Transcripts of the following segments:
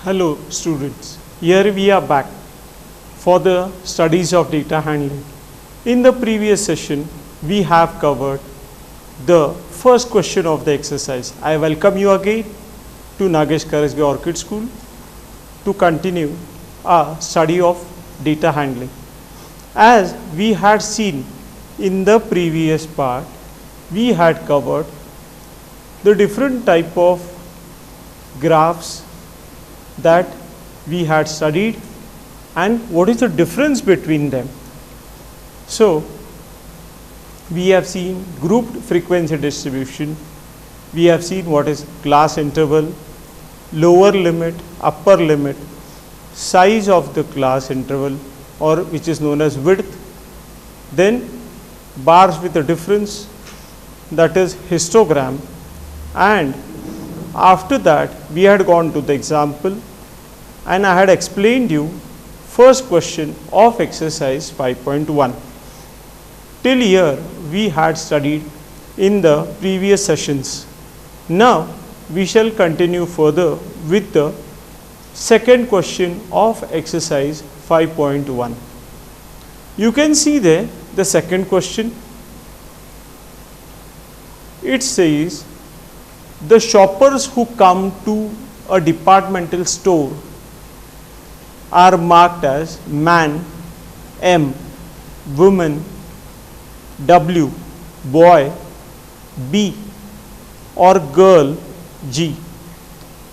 Hello students, here we are back for the studies of data handling. In the previous session, we have covered the first question of the exercise. I welcome you again to Nagesh Karasbe Orchid School to continue our study of data handling. As we had seen in the previous part, we had covered the different type of graphs that we had studied and what is the difference between them. So, we have seen grouped frequency distribution, we have seen what is class interval, lower limit, upper limit, size of the class interval or which is known as width, then bars with a difference, that is histogram, and after that we had gone to the example and I had explained you first question of exercise 5.1. Till here we had studied in the previous sessions. Now we shall continue further with the second question of exercise 5.1. You can see there the second question. It says the shoppers who come to a departmental store are marked as man M, woman W, boy B or girl G.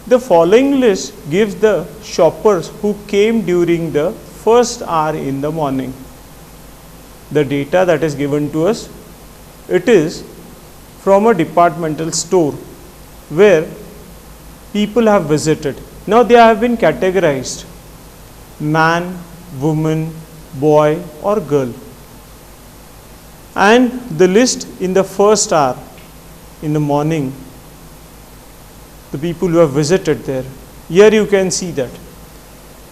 The following list gives the shoppers who came during the first hour in the morning. The data that is given to us, it is from a departmental store where people have visited. Now they have been categorized man, woman, boy or girl, and the list in the first hour in the morning, the people who have visited there. Here you can see that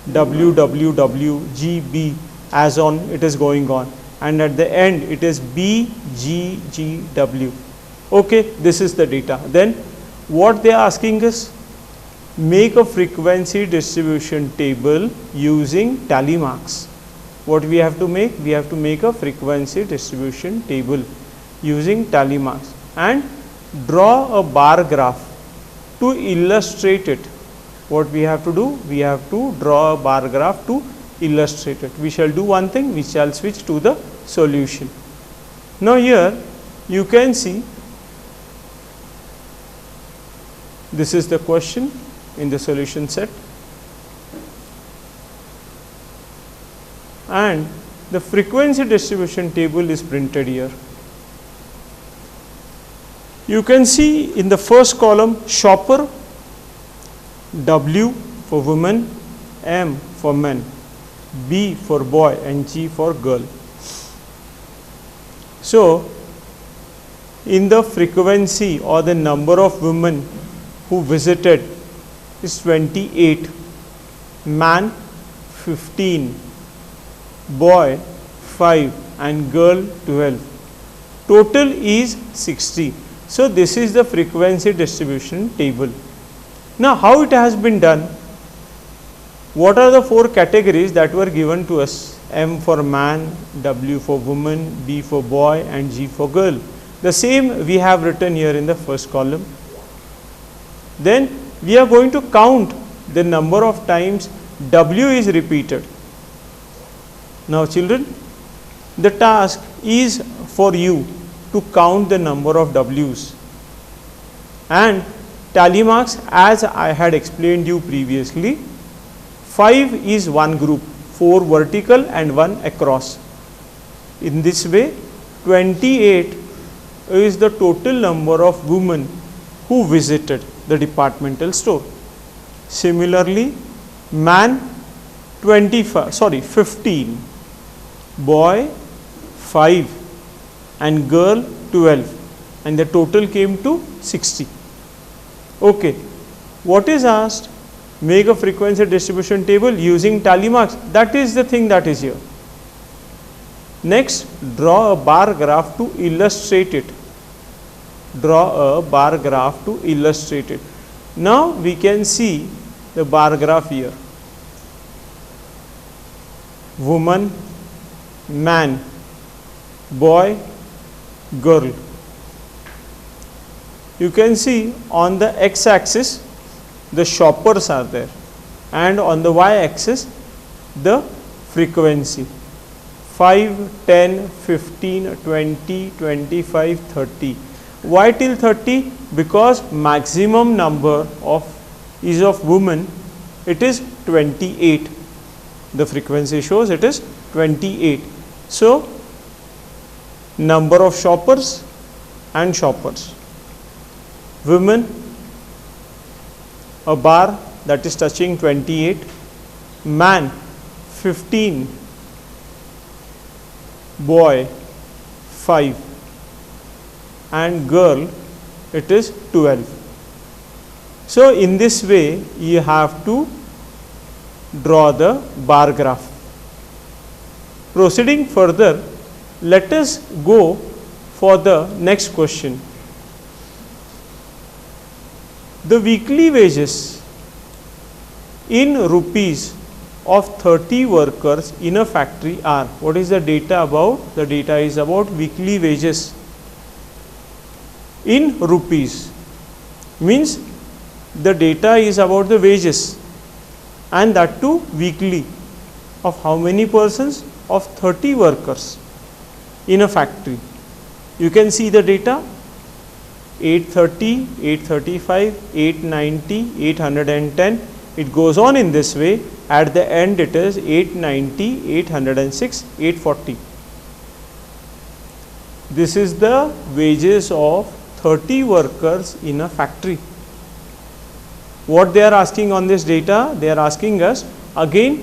WWWGB as on it is going on, and at the end it is BGGW. Okay, this is the data. Then what they are asking us, make a frequency distribution table using tally marks. What we have to make? We have to make a frequency distribution table using tally marks and draw a bar graph to illustrate it. What we have to do? We have to draw a bar graph to illustrate it. We shall do one thing, we shall switch to the solution. Now here you can see this is the question in the solution set, and the frequency distribution table is printed here. You can see in the first column shopper, W for woman, M for men, B for boy and G for girl. So in the frequency or the number of women who visited is 28, man 15, boy 5 and girl 12. Total is 60. So this is the frequency distribution table. Now how it has been done? What are the four categories that were given to us? M for man, W for woman, B for boy and G for girl. The same we have written here in the first column. Then we are going to count the number of times W is repeated. Now children, the task is for you to count the number of W's, and tally marks, as I had explained you previously, 5 is one group, 4 vertical and 1 across. In this way 28 is the total number of women who visited the departmental store. Similarly, man 15, boy 5 and girl 12, and the total came to 60. Okay, what is asked? Make a frequency distribution table using tally marks. That is the thing that is here. Next, draw a bar graph to illustrate it. Draw a bar graph to illustrate it. Now we can see the bar graph here. Woman, man, boy, girl. You can see on the x-axis the shoppers are there, and on the y-axis the frequency 5, 10, 15, 20, 25, 30. Why till 30? Because maximum number is of women, it is 28. The frequency shows it is 28. So, number of shoppers and shoppers. Women, a bar that is touching 28. Man, 15. Boy, 5. And girl, it is 12. So, in this way you have to draw the bar graph. Proceeding further, let us go for the next question. The weekly wages in rupees of 30 workers in a factory are. What is the data about? The data is about weekly wages in rupees. Means the data is about the wages, and that too weekly, of how many persons? Of 30 workers in a factory. You can see the data: 830, 835, 890, 810. It goes on in this way. At the end it is 890, 806, 840. This is the wages of 30 workers in a factory. What they are asking on this data? They are asking us again,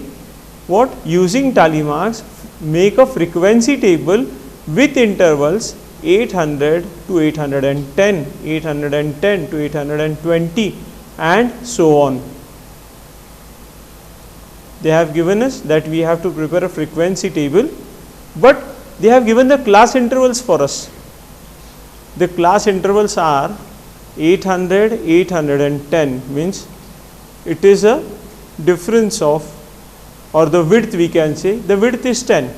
what? Using tally marks, make a frequency table with intervals 800 to 810, 810 to 820, and so on. They have given us that we have to prepare a frequency table, but they have given the class intervals for us. The class intervals are 800, 810, means it is a difference of, or the width we can say, the width is 10.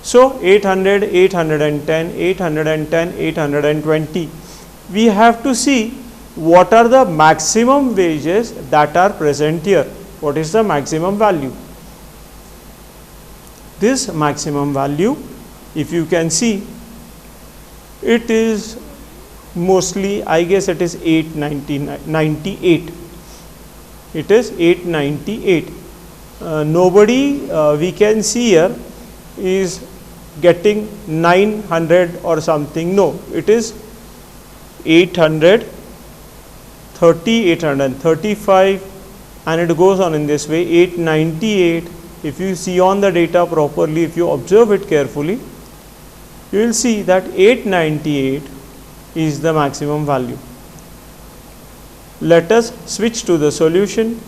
So, 800, 810, 810, 820. We have to see what are the maximum wages that are present here. What is the maximum value? This maximum value, if you can see, it is mostly, I guess it is 898. It is 898. Nobody we can see here is getting 900 or something. No, it is 830, 835, and it goes on in this way. 898. If you see on the data properly, if you observe it carefully, you will see that 898 is the maximum value. Let us switch to the solution.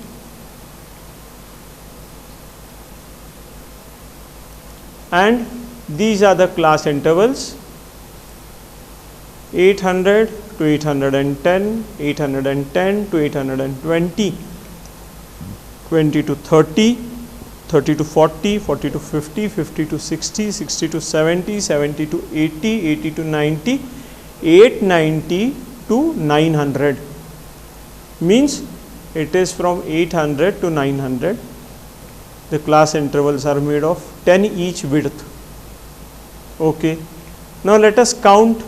And these are the class intervals: 800 to 810, 810 to 820, 20 to 30, 30 to 40, 40 to 50, 50 to 60, 60 to 70, 70 to 80, 80 to 90, 890 to 900. Means it is from 800 to 900. The class intervals are made of 10 each width. Okay. Now let us count.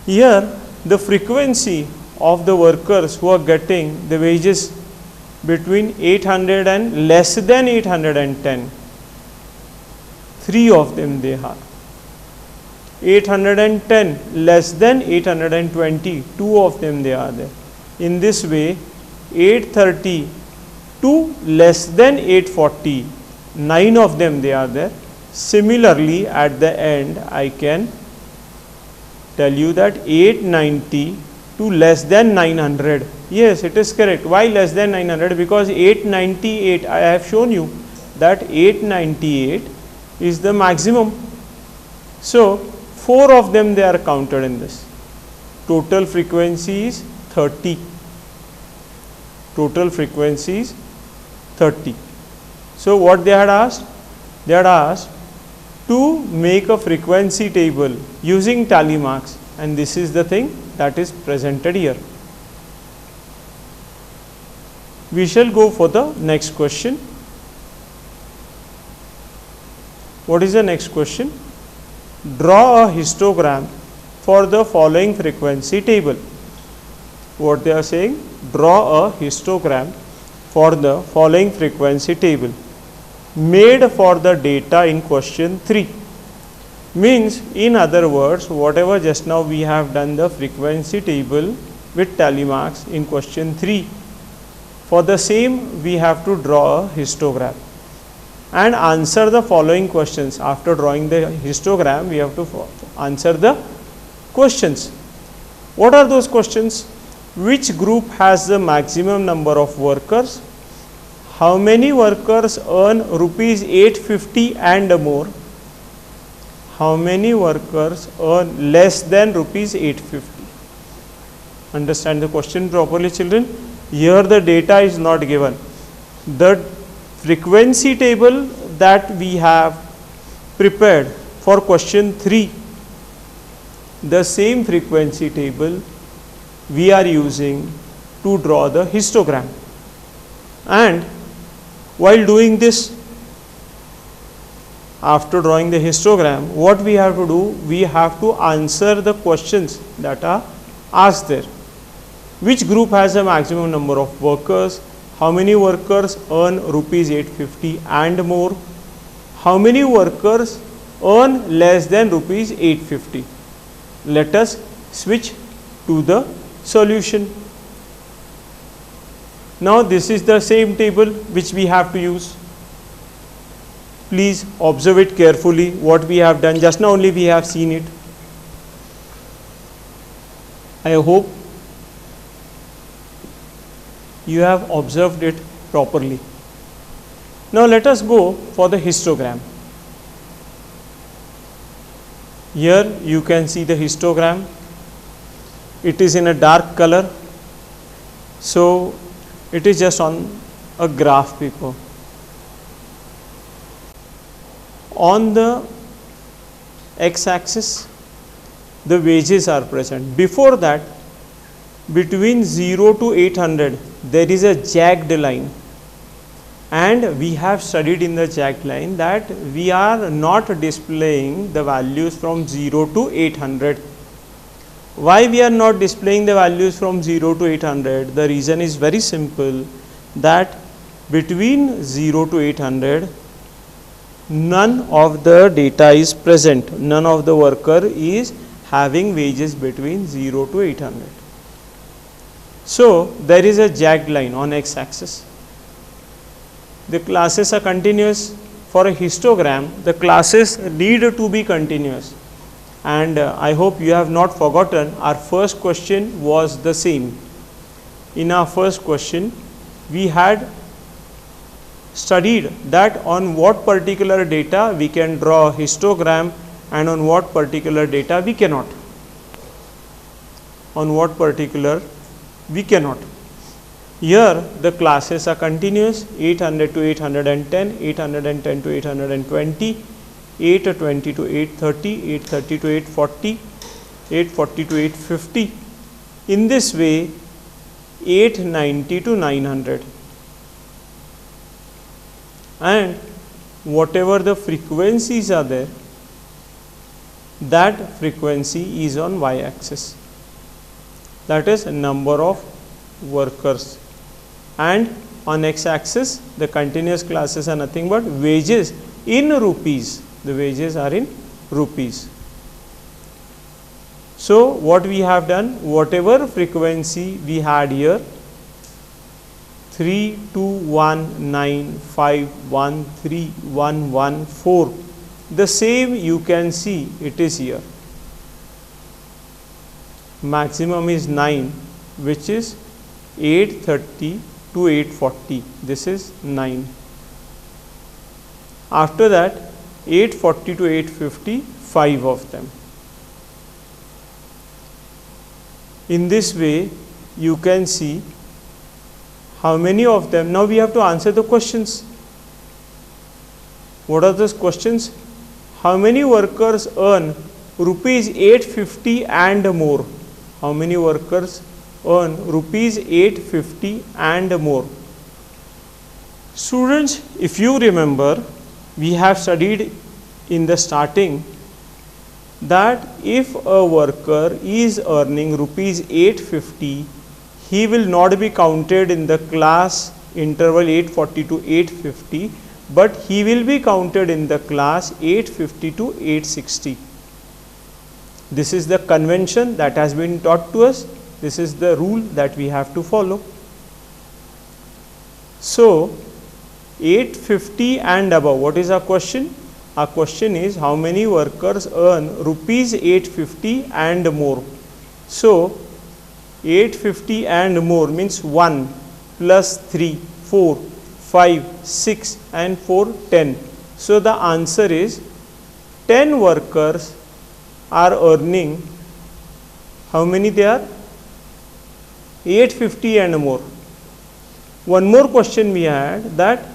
Here the frequency of the workers who are getting the wages between 800 and less than 810. 3 of them they are. 810 less than 820. 2 of them they are there. In this way, 830 to less than 840. 9 of them they are there. Similarly, at the end I can tell you that 890 to less than 900. Yes, it is correct. Why less than 900? Because 898, I have shown you that 898 is the maximum. So 4 of them they are counted in this. Total frequency is 30. Total frequency is 30. So what they had asked? They had asked to make a frequency table using tally marks, and this is the thing that is presented here. We shall go for the next question. What is the next question? Draw a histogram for the following frequency table. What they are saying? Draw a histogram for the following frequency table made for the data in question 3. Means, in other words, whatever just now we have done the frequency table with tally marks in question 3, for the same we have to draw a histogram and answer the following questions. After drawing the histogram, we have to answer the questions. What are those questions? Which group has the maximum number of workers? How many workers earn rupees 850 and more? How many workers earn less than rupees 850? Understand the question properly, children. Here the data is not given. The frequency table that we have prepared for question 3, the same frequency table we are using to draw the histogram. And while doing this, after drawing the histogram, what we have to do? We have to answer the questions that are asked there. Which group has a maximum number of workers? How many workers earn rupees 850 and more? How many workers earn less than rupees 850? Let us switch to the solution. Now this is the same table which we have to use. Please observe it carefully, what we have done. Just now only we have seen it. I hope you have observed it properly. Now let us go for the histogram. Here you can see the histogram. It is in a dark color, so it is just on a graph paper. On the x-axis, the wages are present. Before that, between 0 to 800, there is a jagged line, and we have studied in the jagged line that we are not displaying the values from 0 to 800. Why we are not displaying the values from 0 to 800? The reason is very simple, that between 0 to 800, none of the data is present. None of the worker is having wages between 0 to 800. So there is a jagged line on x-axis. The classes are continuous. For a histogram, the classes need to be continuous. And I hope you have not forgotten, our first question was the same. In our first question, we had studied that on what particular data we can draw a histogram and on what particular data we cannot. On what particular we cannot. Here the classes are continuous: 800 to 810, 810 to 820, 820 to 830, 830 to 840, 840 to 850. In this way, 890 to 900. And whatever the frequencies are there, that frequency is on y-axis. That is number of workers. And on x-axis, the continuous classes are nothing but wages in rupees. The wages are in rupees. So what we have done, whatever frequency we had here, 32195131114, the same you can see it is here. Maximum is 9, which is 830 to 840. This is 9. After that, 840 to 850, 5 of them. In this way, you can see how many of them, now we have to answer the questions. What are those questions? How many workers earn rupees 850 and more? How many workers earn rupees 850 and more? Students, if you remember, we have studied in the starting that if a worker is earning rupees 850, he will not be counted in the class interval 840 to 850, but he will be counted in the class 850 to 860. This is the convention that has been taught to us. This is the rule that we have to follow. So, 850 and above, what is our question? Our question is how many workers earn rupees 850 and more. So, 850 and more means 1 plus 3, 4, 5, 6 and 4, 10. So, the answer is 10 workers are earning, how many they are? 850 and more. One more question we had, that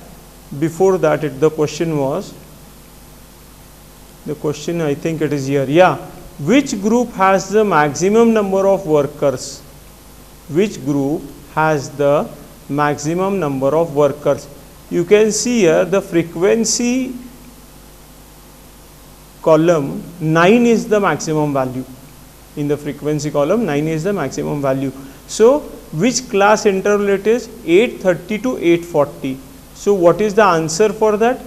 before that the question was, the question I think it is here, yeah, which group has the maximum number of workers? Which group has the maximum number of workers? You can see here the frequency column 9 is the maximum value. In the frequency column 9 is the maximum value. So, which class interval it is? 830 to 840. So, what is the answer for that?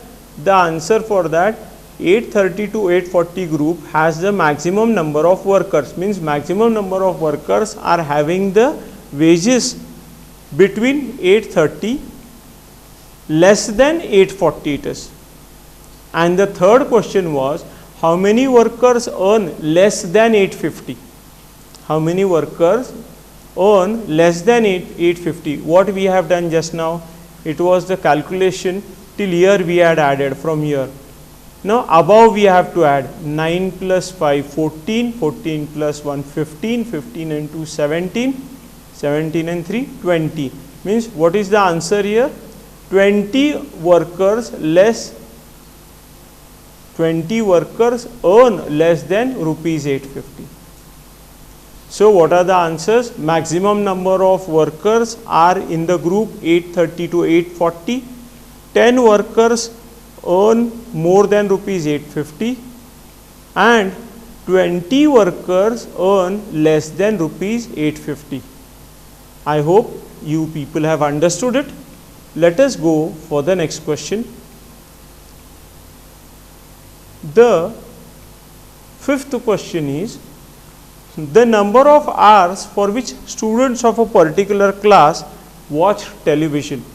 The answer for that 830 to 840 group has the maximum number of workers, means maximum number of workers are having the wages between 830 less than 840 it is. And the third question was how many workers earn less than 850? How many workers earn less than 850? What we have done just now, it was the calculation till here we had added from here. Now above we have to add 9 plus 5, 14, 14 plus 1, 15, 15 and 2, 17, 17 and 3, 20. Means what is the answer here? 20 workers less, 20 workers earn less than rupees 850. So what are the answers? Maximum number of workers are in the group 830 to 840. 10 workers earn more than rupees 850 and 20 workers earn less than rupees 850. I hope you people have understood it. Let us go for the next question. The fifth question is the number of hours for which students of a particular class watch television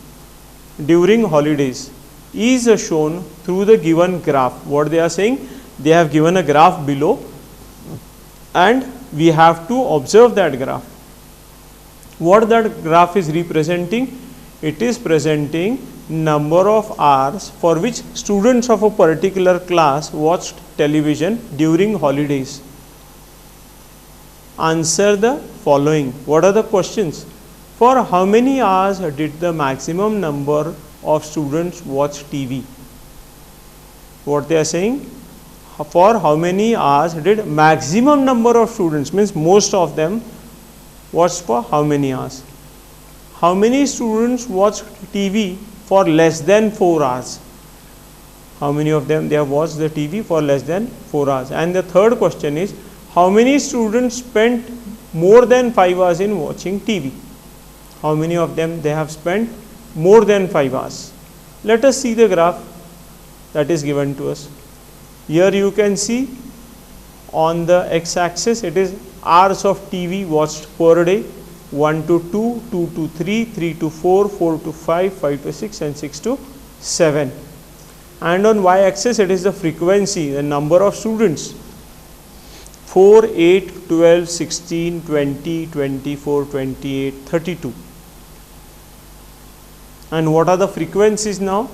during holidays is shown through the given graph. What they are saying? They have given a graph below and we have to observe that graph. What that graph is representing? It is presenting number of hours for which students of a particular class watched television during holidays. Answer the following. What are the questions? For how many hours did the maximum number of students watch TV? What they are saying? For how many hours did maximum number of students, means most of them, watch for how many hours? How many students watched TV for less than 4 hours? How many of them they have watched the TV for less than 4 hours? And the third question is, how many students spent more than 5 hours in watching TV? How many of them they have spent more than 5 hours? Let us see the graph that is given to us. Here you can see on the x-axis it is hours of TV watched per day, 1 to 2, 2 to 3, 3 to 4, 4 to 5, 5 to 6 and 6 to 7. And on y-axis it is the frequency, the number of students, 4, 8, 12, 16, 20, 24, 28, 32. And what are the frequencies now?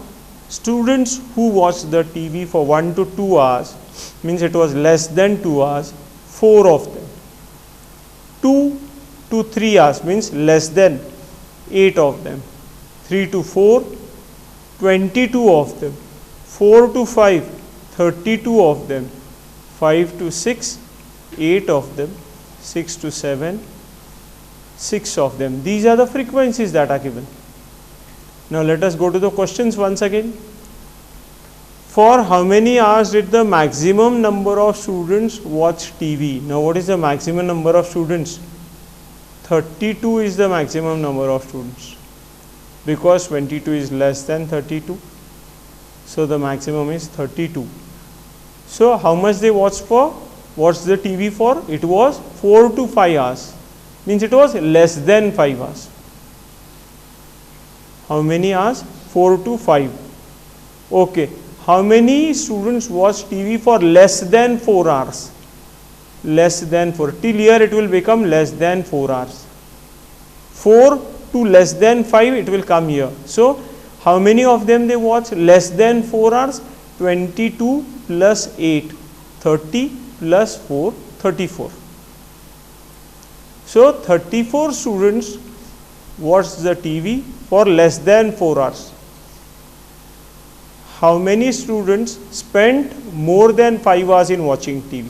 Students who watched the TV for 1 to 2 hours, means it was less than 2 hours, 4 of them. 2 to 3 hours means less than 8 of them. 3 to 4, 22 of them. 4 to 5, 32 of them. 5 to 6, 8 of them. 6 to 7, 6 of them. These are the frequencies that are given. Now let us go to the questions once again. For how many hours did the maximum number of students watch TV? Now what is the maximum number of students? 32 is the maximum number of students, because 22 is less than 32. So the maximum is 32. So how much they watched for? What's the TV for? It was 4 to 5 hours. Means it was less than 5 hours. How many hours? 4 to 5. Okay. How many students watch TV for less than 4 hours? Less than 4. Till here it will become less than 4 hours. 4 to less than 5 it will come here. So how many of them they watch less than 4 hours? 22 plus 8, 30 plus 4, 34. So 34 students watch the TV for less than 4 hours. How many students spent more than 5 hours in watching TV?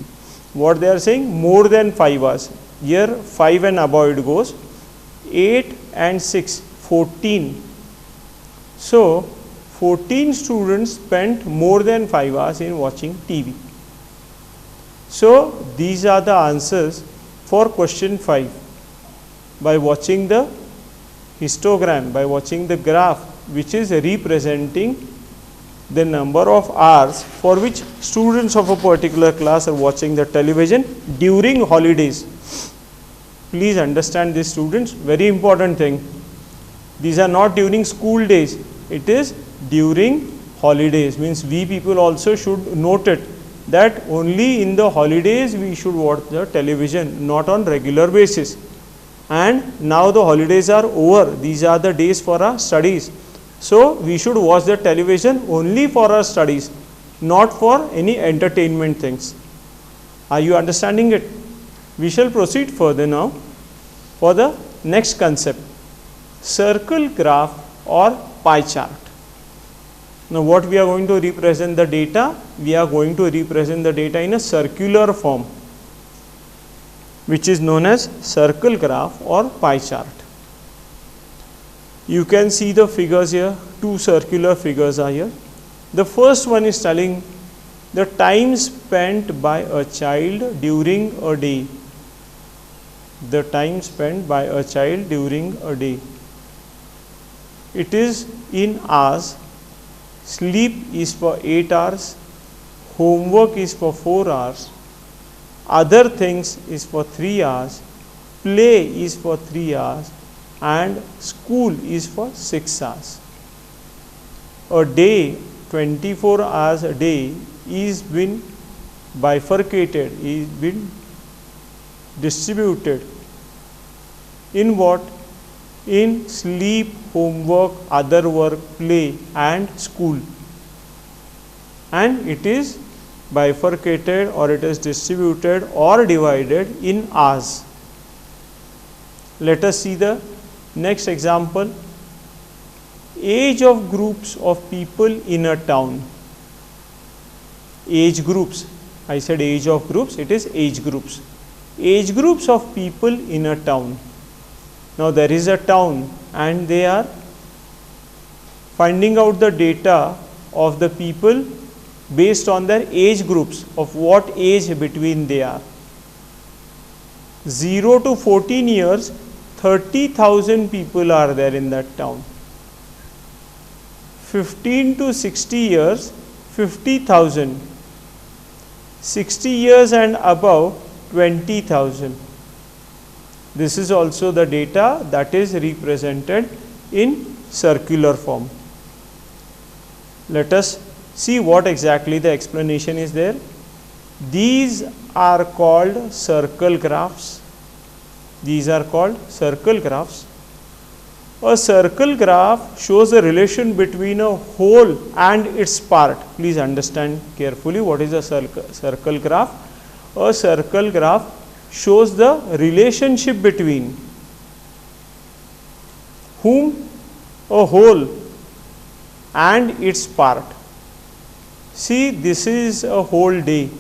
What they are saying? More than 5 hours. Here 5 and above it goes. 8 and 6, 14. So 14 students spent more than 5 hours in watching TV. So these are the answers for question 5. By watching the histogram, by watching the graph which is representing the number of hours for which students of a particular class are watching the television during holidays. Please understand this, students, very important thing. These are not during school days, it is during holidays. Means we people also should note it, that only in the holidays we should watch the television, not on regular basis. And now the holidays are over, these are the days for our studies. So we should watch the television only for our studies, not for any entertainment things. Are you understanding it? We shall proceed further now for the next concept, circle graph or pie chart. Now what we are going to represent the data? We are going to represent the data in a circular form, which is known as circle graph or pie chart. You can see the figures here, two circular figures are here. The first one is telling the time spent by a child during a day. The time spent by a child during a day. It is in hours. Sleep is for 8 hours. Homework is for 4 hours. Other things is for 3 hours. Play is for 3 hours. And school is for 6 hours. A day, 24 hours a day, is been bifurcated, is been distributed in what? In sleep, homework, other work, play and school. And it is bifurcated, or it is distributed or divided in hours. Let us see the next example. Age of groups of people in a town. Age groups. I said age of groups, it is age groups. Age groups of people in a town. Now there is a town and they are finding out the data of the people based on their age groups, of what age between they are. 0 to 14 years, 30,000 people are there in that town. 15 to 60 years, 50,000. 60 years and above, 20,000. This is also the data that is represented in circular form. Let us see what exactly the explanation is there. These are called circle graphs. These are called circle graphs. A circle graph shows a relation between a whole and its part. Please understand carefully what is a circle graph. A circle graph shows the relationship between whom? a whole and its part. See, this is a whole day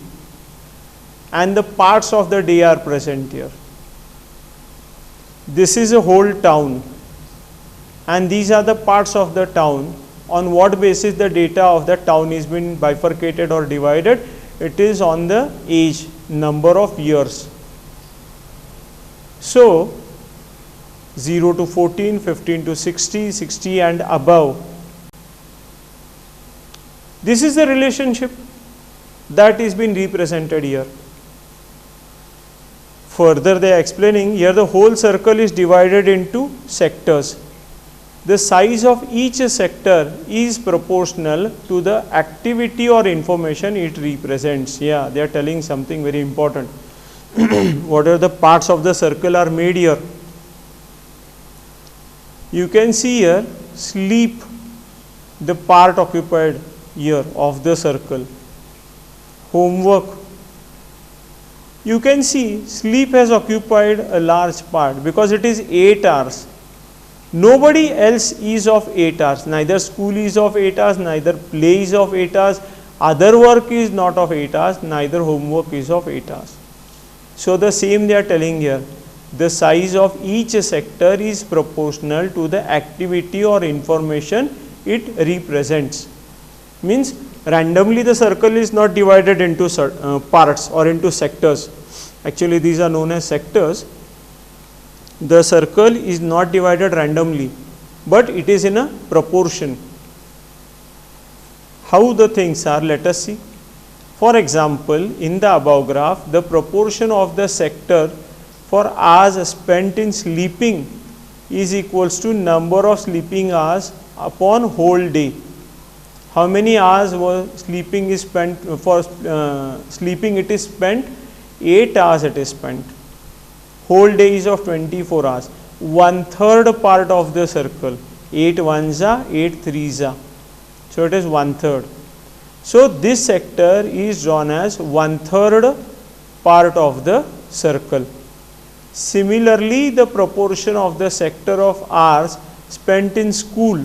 and the parts of the day are present here. This is a whole town and these are the parts of the town. On what basis the data of the town is been bifurcated or divided? It is on the age, number of years. So 0 to 14, 15 to 60, 60 and above. This is the relationship that is being represented here. Further they are explaining here the whole circle is divided into sectors. The size of each sector is proportional to the activity or information it represents. Yeah, they are telling something very important. What are the parts of the circle are made here? You can see here sleep, the part occupied here of the circle. Homework. You can see sleep has occupied a large part because it is 8 hours. Nobody else is of 8 hours. Neither school is of 8 hours, neither play is of 8 hours, other work is not of 8 hours, neither homework is of 8 hours. So the same they are telling here. The size of each sector is proportional to the activity or information it represents. Means randomly the circle is not divided into parts or into sectors. Actually these are known as sectors. The circle is not divided randomly, but it is in a proportion. How the things are, let us see. For example, in the above graph, the proportion of the sector for hours spent in sleeping is equals to number of sleeping hours upon whole day. How many hours was sleeping is spent for sleeping? It is spent 8 hours. It is spent. Whole day is of 24 hours. 1/3 part of the circle. 8 ones are 8 threes are. So it is 1/3. So this sector is drawn as 1/3 part of the circle. Similarly, the proportion of the sector of hours spent in school,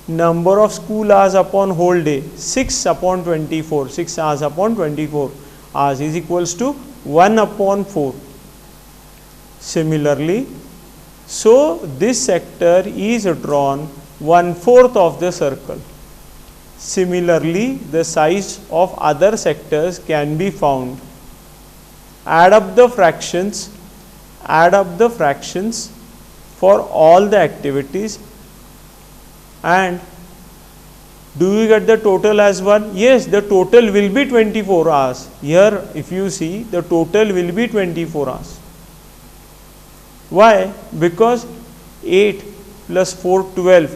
number of school hours upon whole day, 6 upon 24, 6 hours upon 24 hours is equals to 1 upon 4. Similarly, so this sector is drawn 1/4 of the circle. Similarly, the size of other sectors can be found. Add up the fractions for all the activities and do you get the total as 1? Yes, the total will be 24 hours. Here if you see, the total will be 24 hours. Why? Because 8 plus 4 12,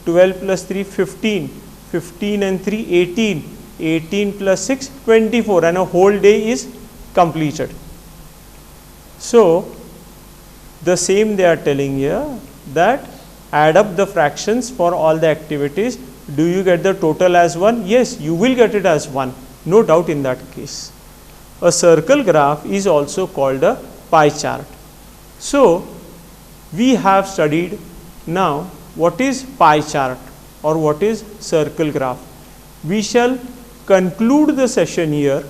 12 plus 3 15, 15 and 3 18, 18 plus 6 24 and a whole day is completed. So the same they are telling here that add up the fractions for all the activities. Do you get the total as 1? Yes, you will get it as 1. No doubt in that case. A circle graph is also called a pie chart. So we have studied now what is pie chart or what is circle graph. We shall conclude the session here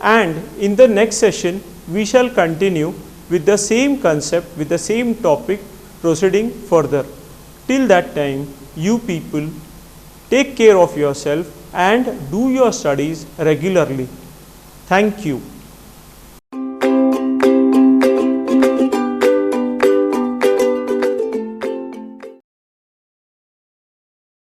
and in the next session we shall continue with the same concept, with the same topic, proceeding further. Till that time, you people take care of yourself and do your studies regularly. Thank you.